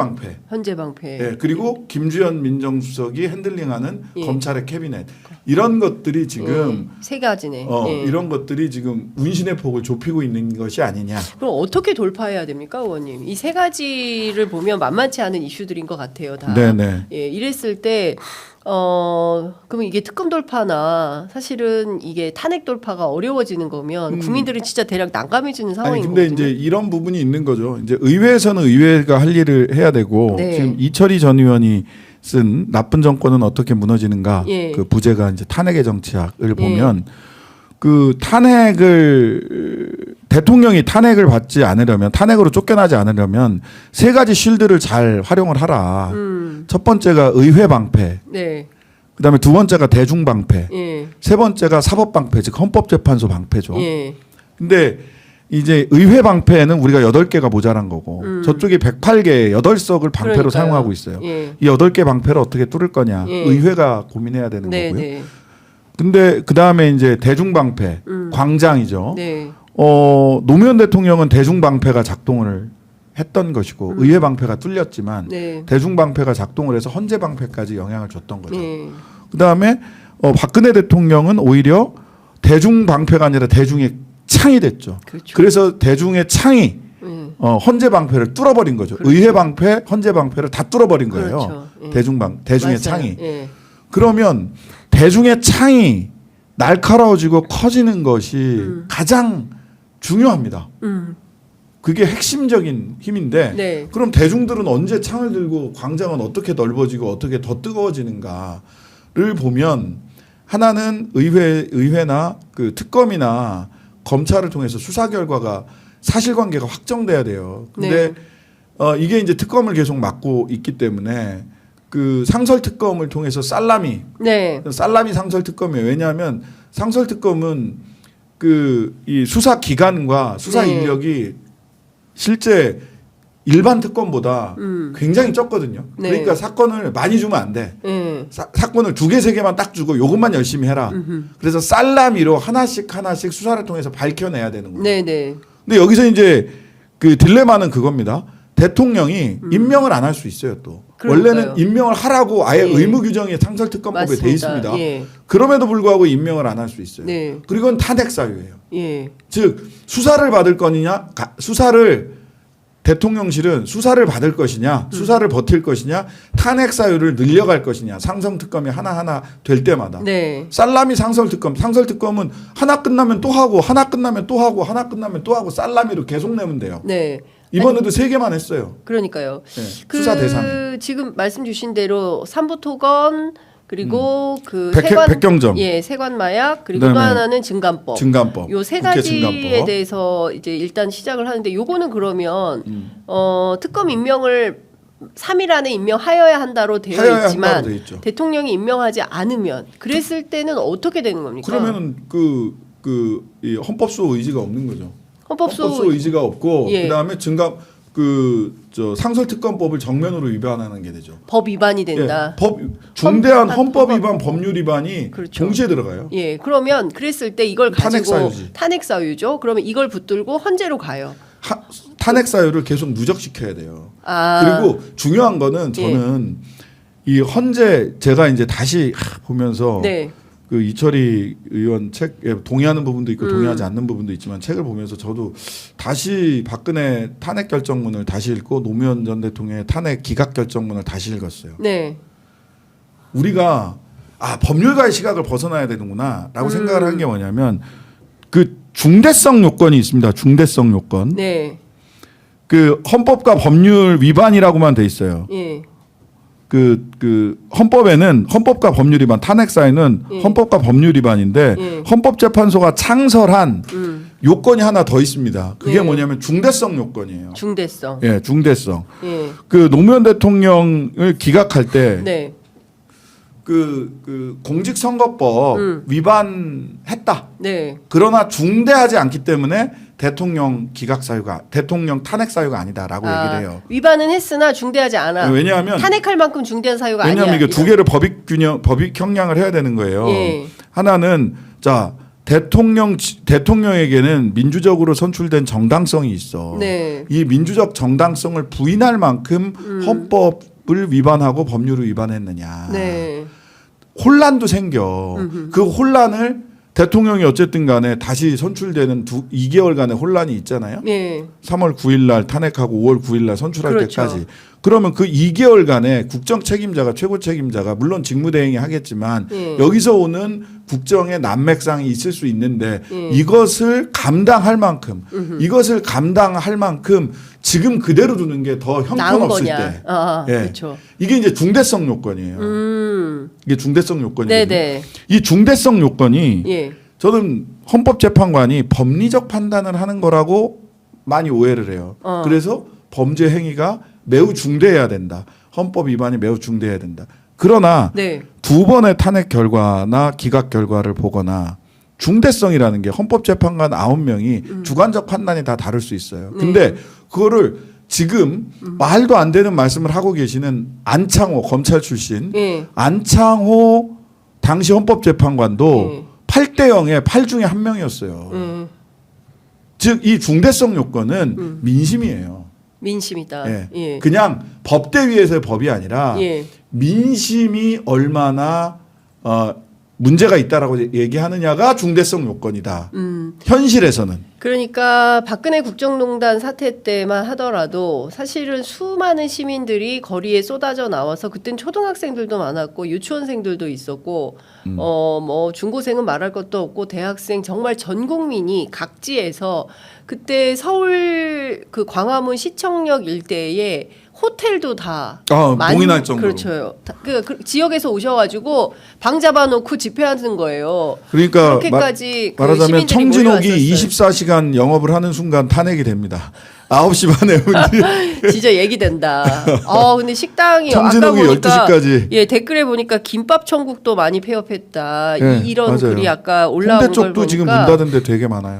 방패. 헌재 방패. 예, 그리고 김주현 민정수석이 핸들링하는 예. 검찰의 캐비넷. 이런 것들이 지금 세 가지네. 이런 것들이 지금 운신의 폭을 좁히고 있는 것이 아니냐. 그럼 어떻게 돌파해야 됩니까, 의원님? 이 세 가지를 보면 만만치 않은 이슈들인 것 같아요, 다. 네네. 예, 이랬을 때 그러면 이게 특검 돌파나 사실은 이게 탄핵 돌파가 어려워지는 거면 국민들은 진짜 대략 난감해지는 상황인 근데 거거든요. 이제 이런 부분이 있는 거죠. 이제 의회에서는 의회가 할 일을 해야 되고 네. 지금 이철희 전 의원이 쓴 나쁜 정권은 어떻게 무너지는가 예. 그 부제가 이제 탄핵의 정치학을 보면 그 탄핵을 대통령이 탄핵을 받지 않으려면 탄핵으로 쫓겨나지 않으려면 세 가지 쉴드를 잘 활용을 하라. 첫 번째가 의회 방패, 네. 그다음에 두 번째가 대중 방패, 예. 세 번째가 사법 방패, 즉 헌법재판소 방패죠. 예. 근데 이제 의회 방패는 우리가 8개가 모자란 거고 저쪽이 108개 8석을 방패로 그러니까요. 사용하고 있어요. 예. 이 8개 방패를 어떻게 뚫을 거냐. 예. 의회가 고민해야 되는 네, 거고요. 네. 근데 그다음에 이제 대중 방패, 광장이죠. 네. 노무현 대통령은 대중 방패가 작동을 했던 것이고 의회 방패가 뚫렸지만 네. 대중 방패가 작동을 해서 헌재 방패까지 영향을 줬던 거죠. 네. 그다음에 박근혜 대통령은 오히려 대중 방패가 아니라 대중의 창이 됐죠. 그렇죠. 그래서 대중의 창이 헌재 방패를 뚫어버린 거죠. 그렇죠. 의회 방패, 헌재 방패를 다 뚫어버린 거예요. 그렇죠. 예. 대중의 맞아요. 창이. 예. 그러면 대중의 창이 날카로워지고 커지는 것이 가장 중요합니다. 그게 핵심적인 힘인데 네. 그럼 대중들은 언제 창을 들고 광장은 어떻게 넓어지고 어떻게 더 뜨거워지는가를 보면 하나는 의회나 그 특검이나 검찰을 통해서 수사 결과가 사실관계가 확정돼야 돼요. 근데 이게 이제 특검을 계속 맡고 있기 때문에 그 상설 특검을 통해서 살라미 상설 특검이에요. 왜냐하면 상설 특검은 그 이 수사 기관과 수사 네. 인력이 실제 일반 특검보다 굉장히 적거든요. 네. 그러니까 사건을 많이 주면 안 돼. 예. 사건을 2개, 3개만 딱 주고 요것만 열심히 해라. 그래서 살라미로 하나씩 수사를 통해서 밝혀내야 되는 거예요. 네, 네. 근데 여기서 이제 그 딜레마는 그겁니다. 대통령이 임명을 안 할 수 있어요, 또. 그러니까요. 원래는 임명을 하라고 아예 예. 의무 규정이 상설특검법에 돼 맞습니다. 있습니다. 예. 그럼에도 불구하고 임명을 안 할 수 있어요. 네. 그리고 그건 탄핵 사유예요. 예. 즉 수사를 받을 거냐, 수사를 대통령실은 수사를 받을 것이냐, 수사를 버틸 것이냐, 탄핵 사유를 늘려갈 것이냐, 상성특검이 하나하나 될 때마다. 네. 살라미 상설특검은 하나 끝나면 또 하고, 하나 끝나면 또 하고, 하나 끝나면 또 하고, 살라미로 계속 내면 돼요. 네. 이번에도 3개만 했어요. 그러니까요. 네, 수사 대상. 지금 말씀 주신 대로 삼부토건 그리고 그 백경정. 예, 세관 마약 그리고 또 그다음에 하나는 증감법. 증감법. 요 세 국회 가지에 증감법. 대해서 이제 일단 시작을 하는데 요거는 그러면 특검 임명을 3일 안에 임명하여야 한다로 되어 하여야 있지만 한다로 돼 있죠. 대통령이 임명하지 않으면 그랬을 때는 어떻게 되는 겁니까? 그러면은 이 헌법소 의지가 없는 거죠. 헌법소 의지가 없고 예. 그다음에 상설특검법을 정면으로 위반하는 게 되죠. 법 위반이 된다. 예, 중대한 헌법 헌법. 위반, 법률 위반이 그렇죠. 동시에 들어가요. 예, 그러면 그랬을 때 이걸 탄핵 가지고 사유지. 탄핵 사유죠. 그러면 이걸 붙들고 헌재로 가요. 탄핵 사유를 계속 누적시켜야 돼요. 아, 그리고 중요한 거는 저는 이 헌재 제가 이제 다시 보면서 네, 그 이철희 의원 책에 동의하는 부분도 있고 동의하지 않는 부분도 있지만 책을 보면서 저도 다시 박근혜 탄핵 결정문을 다시 읽고 노무현 전 대통령의 탄핵 기각 결정문을 다시 읽었어요. 네, 우리가 법률가의 시각을 벗어나야 되는구나라고 생각을 한 게 뭐냐면 그 중대성 요건이 있습니다. 중대성 요건. 네, 그 헌법과 법률 위반이라고만 돼 있어요. 예, 그 헌법에는 헌법과 법률 위반, 탄핵 사유는 헌법과 법률 위반인데 헌법재판소가 창설한 요건이 하나 더 있습니다. 그게 네. 뭐냐면 중대성 요건이에요. 중대성. 예, 중대성. 예, 그 노무현 대통령을 기각할 때 네, 그 공직선거법 위반했다. 네, 그러나 중대하지 않기 때문에 대통령 탄핵 사유가 아니다라고 얘기를 해요. 위반은 했으나 중대하지 않아. 왜냐하면 탄핵할 만큼 중대한 사유가 아니야. 왜냐하면 이게 두 개를 법익 형량을 해야 되는 거예요. 예. 하나는 대통령에게는 민주적으로 선출된 정당성이 있어. 네. 이 민주적 정당성을 부인할 만큼 헌법을 위반하고 법률을 위반했느냐. 네. 혼란도 생겨. 그 혼란을 대통령이 어쨌든 간에 다시 선출되는 2개월간의 혼란이 있잖아요. 네. 3월 9일 날 탄핵하고 5월 9일 날 선출할 그렇죠. 때까지. 그러면 그 2개월간의 국정 책임자가 최고 책임자가 물론 직무대행이 하겠지만 예. 여기서 오는 국정의 난맥상이 있을 수 있는데 예. 이것을 감당할 만큼 지금 그대로 두는 게 더 나은 형편없을 거냐. 때 예. 그렇죠. 이게 이제 중대성 요건이에요. 이게 중대성 요건이거든요. 네네. 이 중대성 요건이 예. 저는 헌법재판관이 법리적 판단을 하는 거라고 많이 오해를 해요. 그래서 범죄 행위가 매우 중대해야 된다. 헌법 위반이 매우 중대해야 된다. 그러나 네. 두 번의 탄핵 결과나 기각 결과를 보거나 중대성이라는 게 헌법재판관 9명이 주관적 판단이 다 다를 수 있어요. 근데 그거를 지금 말도 안 되는 말씀을 하고 계시는 안창호 검찰 출신 예. 안창호 당시 헌법재판관도 8대 0의 8 중에 1명이었어요. 즉 이 중대성 요건은 민심이에요. 민심이다. 예. 예. 그냥 법대위에서의 법이 아니라 예. 민심이 얼마나 문제가 있다라고 얘기하느냐가 중대성 요건이다. 현실에서는. 그러니까 박근혜 국정농단 사태 때만 하더라도 사실은 수많은 시민들이 거리에 쏟아져 나와서 그땐 초등학생들도 많았고 유치원생들도 있었고 뭐 중고생은 말할 것도 없고 대학생 정말 전 국민이 각지에서 그때 서울 그 광화문 시청역 일대에 호텔도 다 봉인할 정도로. 그렇죠. 그 지역에서 오셔가지고 방 잡아놓고 집회하는 거예요. 그러니까 그렇게까지 그 말하자면 시민들이 청진옥이 몰려왔었어요. 24시간 영업을 하는 순간 탄핵이 됩니다. 9시 반에 문제. 진짜 얘기된다. 근데 식당이 청진옥이 아까 보니까 12시까지. 예 댓글에 보니까 김밥 천국도 많이 폐업했다. 예, 이런 맞아요. 글이 아까 올라온 홍대 걸 쪽도 지금 문 보니까 닫은 데 되게 많아요.